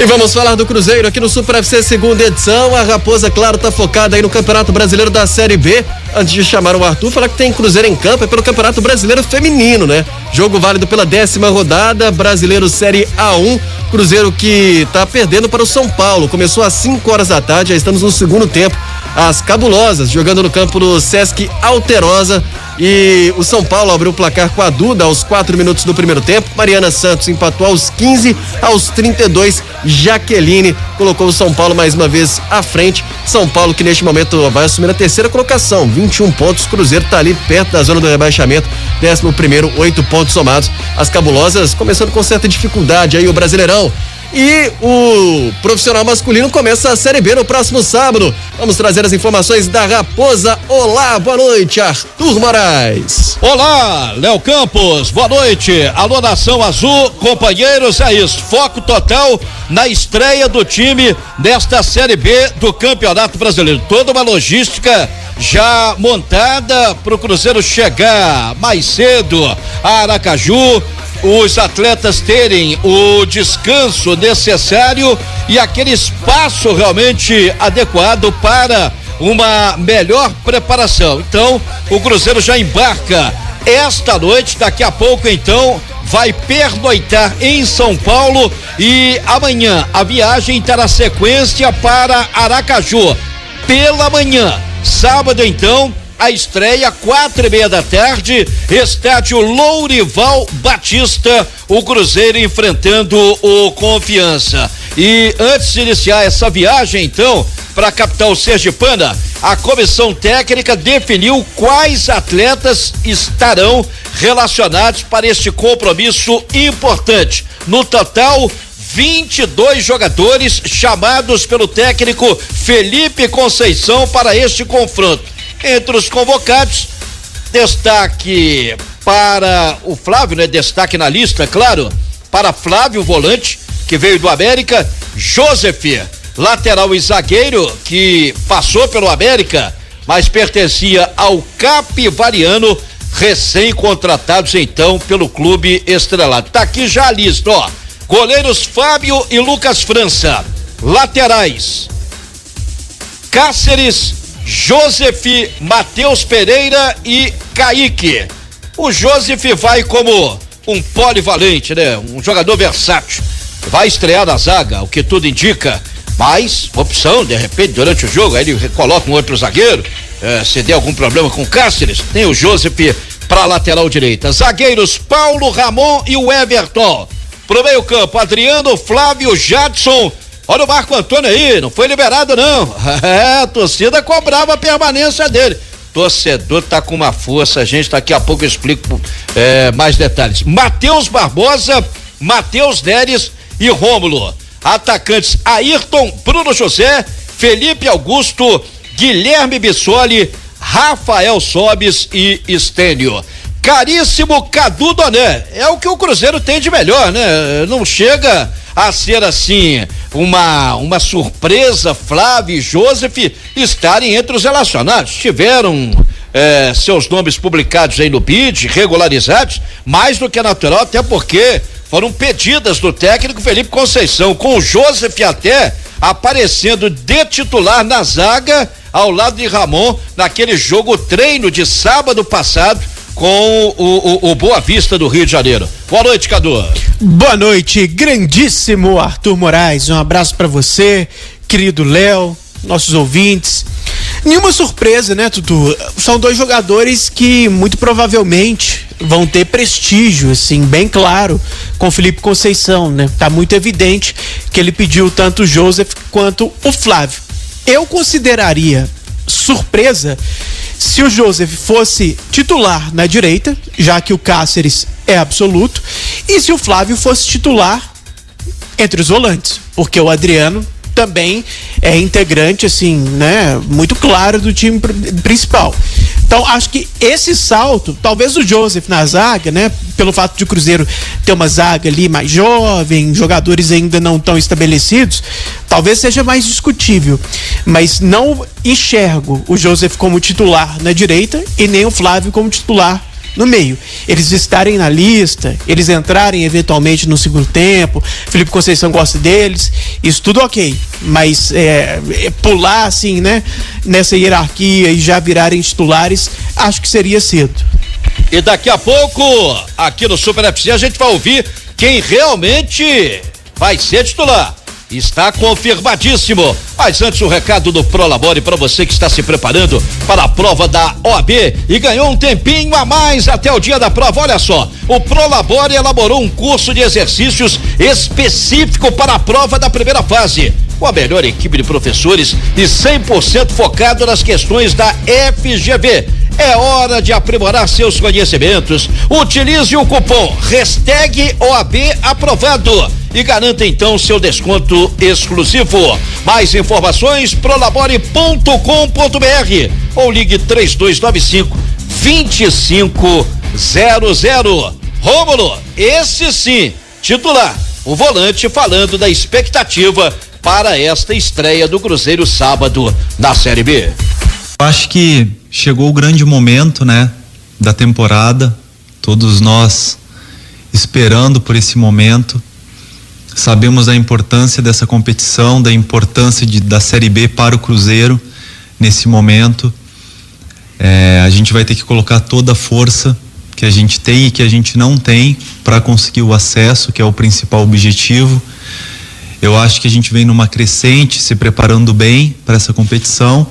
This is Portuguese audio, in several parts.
E vamos falar do Cruzeiro aqui no Super FC segunda edição. A Raposa, claro, tá focada aí no Campeonato Brasileiro da Série B. Antes de chamar o Arthur, falar que tem Cruzeiro em campo é pelo Campeonato Brasileiro Feminino, né? Jogo válido pela 10ª rodada, Brasileiro Série A1. Cruzeiro que tá perdendo para o São Paulo. Começou às 5 horas da tarde, já estamos no segundo tempo. As Cabulosas jogando no campo do Sesc Alterosa. E o São Paulo abriu o placar com a Duda aos 4 minutos do primeiro tempo. Mariana Santos empatou aos 15, aos 32, Jaqueline colocou o São Paulo mais uma vez à frente. São Paulo que neste momento vai assumir a terceira colocação, 21 pontos. Cruzeiro tá ali perto da zona do rebaixamento, 11º, 8 pontos somados. As Cabulosas começando com certa dificuldade aí o Brasileirão. E o profissional masculino começa a Série B no próximo sábado. Vamos trazer as informações da Raposa. Olá, boa noite, Arthur Moraes. Olá, Léo Campos, boa noite. Alô, Nação Azul, companheiros, é isso. Foco total na estreia do time desta Série B do Campeonato Brasileiro. Toda uma logística já montada para o Cruzeiro chegar mais cedo a Aracaju, os atletas terem o descanso necessário e aquele espaço realmente adequado para uma melhor preparação. Então, o Cruzeiro já embarca esta noite, daqui a pouco então vai pernoitar em São Paulo e amanhã a viagem terá sequência para Aracaju pela manhã. Sábado então a estreia, 4:30 da tarde, estádio Lourival Batista, o Cruzeiro enfrentando o Confiança. E antes de iniciar essa viagem, então, para a capital sergipana, a comissão técnica definiu quais atletas estarão relacionados para este compromisso importante. No total, 22 jogadores chamados pelo técnico Felipe Conceição para este confronto. Entre os convocados, destaque para o Flávio, né? Destaque na lista, claro, para Flávio, volante, que veio do América, Joseph, lateral e zagueiro, que passou pelo América, mas pertencia ao Capivariano, recém-contratados então pelo clube estrelado. Tá aqui já a lista, ó. Goleiros Fábio e Lucas França, laterais Cáceres, Joseph, Matheus Pereira e Kaique. O Joseph vai como um polivalente, né? Um jogador versátil. Vai estrear na zaga, o que tudo indica, mas opção, de repente, durante o jogo, aí ele coloca um outro zagueiro, se der algum problema com o Cáceres, tem o Joseph para lateral direita. Zagueiros Paulo, Ramon e o Everton. Pro meio campo, Adriano, Flávio, Jadson. Olha o Marco Antônio aí, não foi liberado não. A torcida cobrava a permanência dele. Torcedor tá com uma força, gente, daqui a pouco eu explico mais detalhes. Matheus Barbosa, Matheus Neres e Rômulo. Atacantes Ayrton, Bruno José, Felipe Augusto, Guilherme Bissoli, Rafael Sobis e Estênio. Caríssimo Cadu Doné, é o que o Cruzeiro tem de melhor, né? Não chega a ser assim uma surpresa Flávio e Joseph estarem entre os relacionados. Tiveram seus nomes publicados aí no BID, regularizados, mais do que natural, até porque foram pedidas do técnico Felipe Conceição, com o Joseph até aparecendo de titular na zaga ao lado de Ramon naquele jogo treino de sábado passado com o Boa Vista do Rio de Janeiro. Boa noite, Cadu. Boa noite, grandíssimo Arthur Moraes. Um abraço pra você, querido Léo, nossos ouvintes. Nenhuma surpresa, né, Tutu? São dois jogadores que muito provavelmente vão ter prestígio, assim, bem claro, com o Felipe Conceição, né? Tá muito evidente que ele pediu tanto o Joseph quanto o Flávio. Eu consideraria surpresa se o Joseph fosse titular na direita, já que o Cáceres é absoluto, e se o Flávio fosse titular entre os volantes, porque o Adriano também é integrante, assim, né, muito claro do time principal. Então, acho que esse salto, talvez o Joseph na zaga, né, pelo fato de o Cruzeiro ter uma zaga ali mais jovem, jogadores ainda não tão estabelecidos, talvez seja mais discutível, mas não enxergo o Joseph como titular na direita e nem o Flávio como titular no meio. Eles estarem na lista, eles entrarem eventualmente no segundo tempo, Felipe Conceição gosta deles, isso tudo ok, mas pular assim, né, nessa hierarquia e já virarem titulares, acho que seria cedo. E daqui a pouco, aqui no Super FC, a gente vai ouvir quem realmente vai ser titular. Está confirmadíssimo. Mas antes, o recado do Prolabore para você que está se preparando para a prova da OAB e ganhou um tempinho a mais até o dia da prova. Olha só, o Prolabore elaborou um curso de exercícios específico para a prova da primeira fase, com a melhor equipe de professores e 100% focado nas questões da FGV. É hora de aprimorar seus conhecimentos. Utilize o cupom #OABaprovado e garanta então seu desconto exclusivo. Mais informações, prolabore.com.br ou ligue 3295-2500. Rômulo, esse sim, titular, o volante, falando da expectativa para esta estreia do Cruzeiro sábado na Série B. Acho que chegou o grande momento, né, da temporada, todos nós esperando por esse momento. Sabemos da importância dessa competição, da importância da Série B para o Cruzeiro nesse momento. A gente vai ter que colocar toda a força que a gente tem e que a gente não tem para conseguir o acesso, que é o principal objetivo. Eu acho que a gente vem numa crescente, se preparando bem para essa competição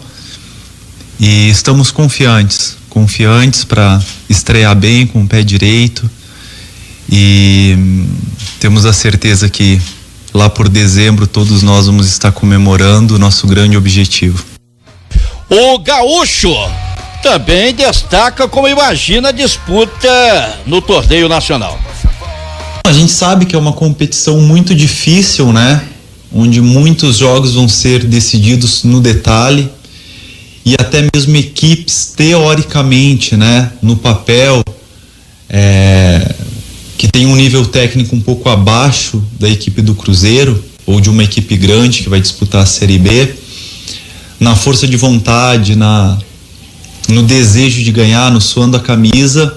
e estamos confiantes para estrear bem com o pé direito e temos a certeza que lá por dezembro todos nós vamos estar comemorando o nosso grande objetivo. O Gaúcho também destaca como imagina a disputa no torneio nacional. A gente sabe que é uma competição muito difícil, né? Onde muitos jogos vão ser decididos no detalhe e até mesmo equipes teoricamente, né? No papel, que tem um nível técnico um pouco abaixo da equipe do Cruzeiro ou de uma equipe grande que vai disputar a Série B, na força de vontade, no desejo de ganhar, no suando a camisa,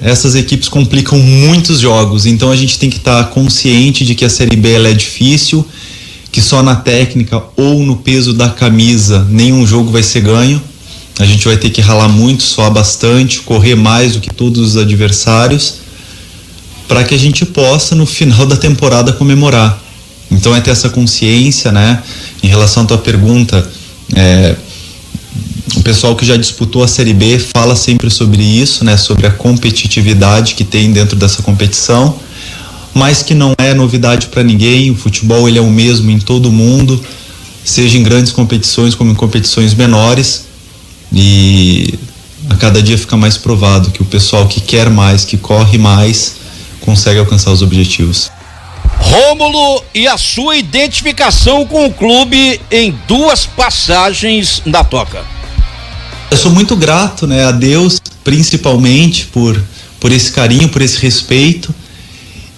essas equipes complicam muitos jogos. Então a gente tem que estar consciente de que a Série B ela é difícil, que só na técnica ou no peso da camisa nenhum jogo vai ser ganho. A gente vai ter que ralar muito, suar bastante, correr mais do que todos os adversários, para que a gente possa no final da temporada comemorar. Então é ter essa consciência, né? Em relação à tua pergunta, o pessoal que já disputou a Série B fala sempre sobre isso, né? Sobre a competitividade que tem dentro dessa competição, mas que não é novidade para ninguém. O futebol ele é o mesmo em todo o mundo, seja em grandes competições como em competições menores, e a cada dia fica mais provado que o pessoal que quer mais, que corre mais, consegue alcançar os objetivos. Rômulo, e a sua identificação com o clube em 2 passagens na Toca? Eu sou muito grato, né, a Deus, principalmente por esse carinho, por esse respeito,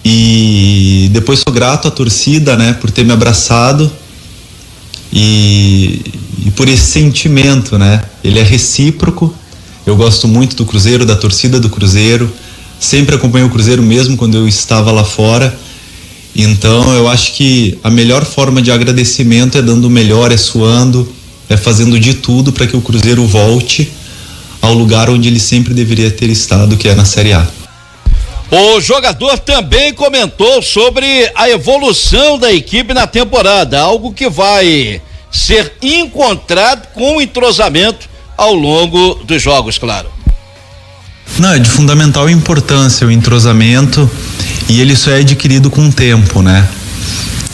e depois sou grato à torcida, né, por ter me abraçado e por esse sentimento, né, ele é recíproco. Eu gosto muito do Cruzeiro, da torcida do Cruzeiro, sempre acompanhei o Cruzeiro mesmo quando eu estava lá fora. Então eu acho que a melhor forma de agradecimento é dando o melhor, é suando, é fazendo de tudo para que o Cruzeiro volte ao lugar onde ele sempre deveria ter estado, que é na Série A. O jogador também comentou sobre a evolução da equipe na temporada, algo que vai ser encontrado com o entrosamento ao longo dos jogos, claro. Não, é de fundamental importância o entrosamento, e ele só é adquirido com o tempo, né?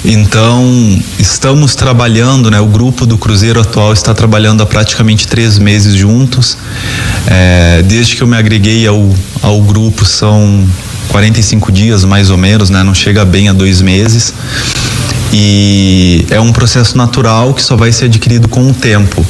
Então, estamos trabalhando, né? O grupo do Cruzeiro atual está trabalhando há praticamente 3 meses juntos. Desde que eu me agreguei ao grupo são 45 dias mais ou menos, né? Não chega bem a 2 meses. E é um processo natural que só vai ser adquirido com o tempo.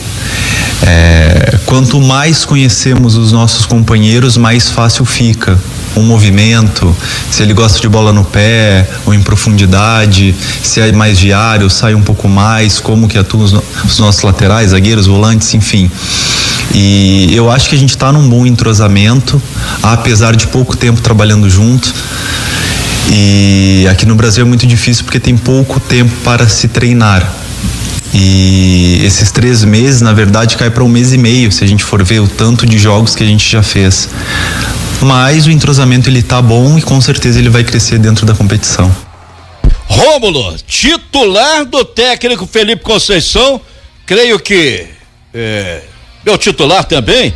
Quanto mais conhecemos os nossos companheiros, mais fácil fica um movimento, se ele gosta de bola no pé ou em profundidade, se é mais diário, sai um pouco mais, como que atuam os nossos laterais, zagueiros, volantes, enfim. E eu acho que a gente está num bom entrosamento, apesar de pouco tempo trabalhando junto. E aqui no Brasil é muito difícil porque tem pouco tempo para se treinar. E esses 3 meses, na verdade, cai para 1 mês e meio, se a gente for ver o tanto de jogos que a gente já fez. Mas o entrosamento ele tá bom e com certeza ele vai crescer dentro da competição. Rômulo, titular do técnico Felipe Conceição, creio que meu titular também,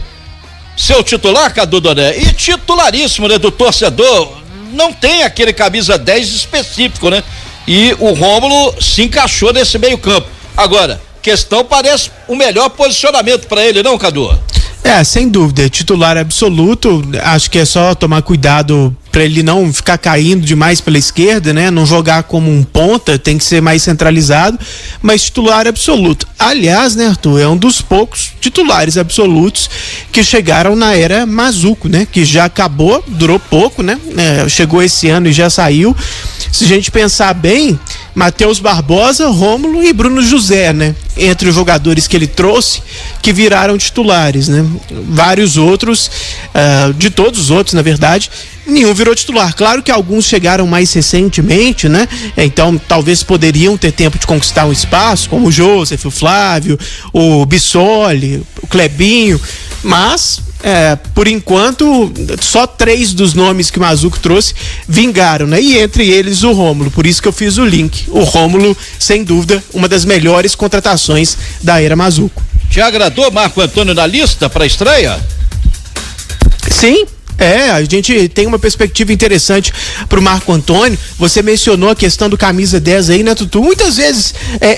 seu titular, Cadu Doné, e titularíssimo, né, do torcedor, não tem aquele camisa 10 específico, né? E o Rômulo se encaixou nesse meio campo. Agora, questão parece o melhor posicionamento para ele, não, Cadu? Sem dúvida, titular absoluto. Acho que é só tomar cuidado para ele não ficar caindo demais pela esquerda, né? Não jogar como um ponta, tem que ser mais centralizado, mas titular absoluto. Aliás, né, Arthur, é um dos poucos titulares absolutos que chegaram na era Mazzuco, né? Que já acabou, durou pouco, né? Chegou esse ano e já saiu. Se a gente pensar bem, Matheus Barbosa, Rômulo e Bruno José, né? Entre os jogadores que ele trouxe, que viraram titulares, né? Vários outros, de todos os outros, na verdade, nenhum virou titular. Claro que alguns chegaram mais recentemente, né? Então, talvez poderiam ter tempo de conquistar um espaço, como o Joseph, o Flávio, o Bissoli, o Clebinho, mas por enquanto só 3 dos nomes que o Mazzuco trouxe vingaram, né? E entre eles o Rômulo, por isso que eu fiz o link. O Rômulo, sem dúvida, uma das melhores contratações da era Mazzuco. Te agradou Marco Antônio na lista para estreia? Sim. A gente tem uma perspectiva interessante pro Marco Antônio. Você mencionou a questão do camisa 10 aí, né, Tutu? Muitas vezes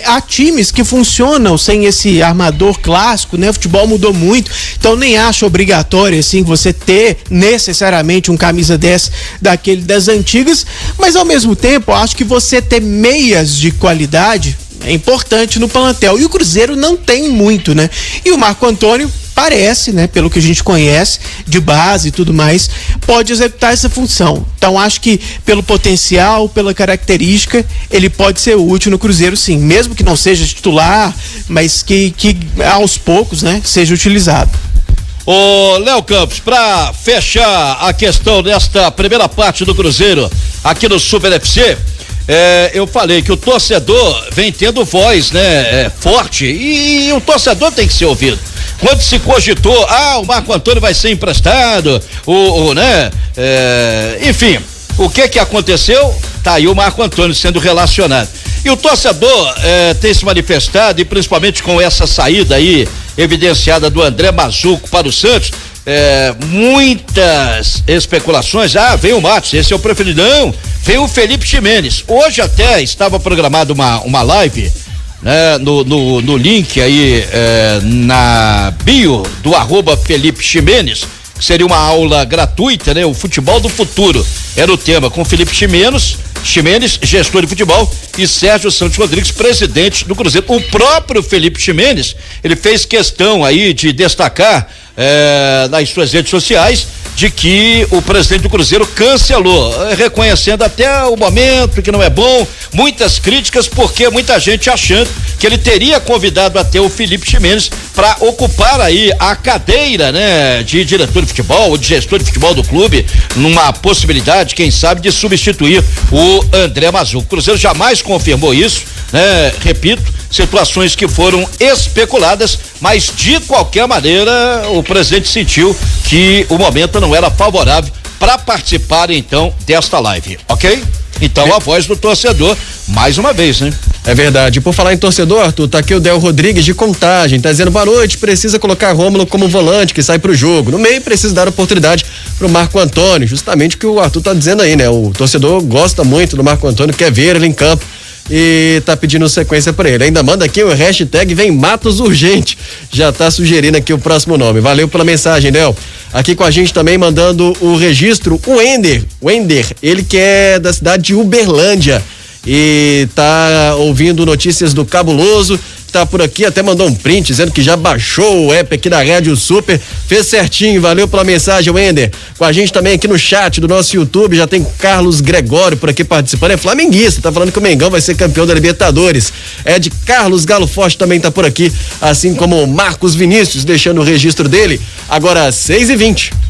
há times que funcionam sem esse armador clássico, né? O futebol mudou muito, então nem acho obrigatório, assim, você ter necessariamente um camisa 10 daquele das antigas, mas ao mesmo tempo, acho que você ter meias de qualidade é importante no plantel, e o Cruzeiro não tem muito, né? E o Marco Antônio parece, né, pelo que a gente conhece de base e tudo mais, pode executar essa função. Então acho que pelo potencial, pela característica, ele pode ser útil no Cruzeiro, sim, mesmo que não seja titular, mas que aos poucos, né, seja utilizado. Ô Léo Campos, pra fechar a questão desta primeira parte do Cruzeiro aqui no Super FC, eu falei que o torcedor vem tendo voz, né, forte, e o torcedor tem que ser ouvido. Quando se cogitou, o Marco Antônio vai ser emprestado, enfim, o que aconteceu? Tá aí o Marco Antônio sendo relacionado. E o torcedor tem se manifestado, e principalmente com essa saída aí evidenciada do André Mazzuco para o Santos, muitas especulações. Vem o Matos, esse é o preferido. Não, vem o Felipe Ximenes. Hoje até estava programado uma live, né, no link aí, na bio do @Felipe Ximenes, que seria uma aula gratuita, né? O futebol do futuro era o tema, com Felipe Ximenes, gestor de futebol, e Sérgio Santos Rodrigues, presidente do Cruzeiro. O próprio Felipe Ximenes, ele fez questão aí de destacar nas suas redes sociais de que o presidente do Cruzeiro cancelou, reconhecendo até o momento que não é bom, muitas críticas, porque muita gente achando que ele teria convidado até o Felipe Ximenes para ocupar aí a cadeira, né, de diretor de futebol ou de gestor de futebol do clube, numa possibilidade, quem sabe, de substituir o André Mazzuco. O Cruzeiro jamais confirmou isso, né? Repito, situações que foram especuladas, mas de qualquer maneira o presidente sentiu que o momento não era favorável para participar então desta live, ok? Então a voz do torcedor, mais uma vez, né? É verdade. Por falar em torcedor, Arthur, tá aqui o Del Rodrigues de Contagem, tá dizendo: boa noite, precisa colocar Rômulo como volante que sai pro jogo. No meio precisa dar oportunidade pro Marco Antônio, justamente o que o Arthur tá dizendo aí, né? O torcedor gosta muito do Marco Antônio, quer ver ele em campo e tá pedindo sequência pra ele. Ainda manda aqui o hashtag Vem Matos Urgente, já tá sugerindo aqui o próximo nome. Valeu pela mensagem, Del. Aqui com a gente também mandando o registro, o Wender, ele que é da cidade de Uberlândia. e tá ouvindo notícias do Cabuloso. Tá por aqui, até mandou um print dizendo que já baixou o app aqui da Rádio Super, fez certinho, valeu pela mensagem, Wender. Com a gente também aqui no chat do nosso YouTube, já tem Carlos Gregório por aqui participando, é flamenguista, tá falando que o Mengão vai ser campeão da Libertadores. Carlos Galo Forte também tá por aqui, assim como o Marcos Vinícius, deixando o registro dele, agora 6h20.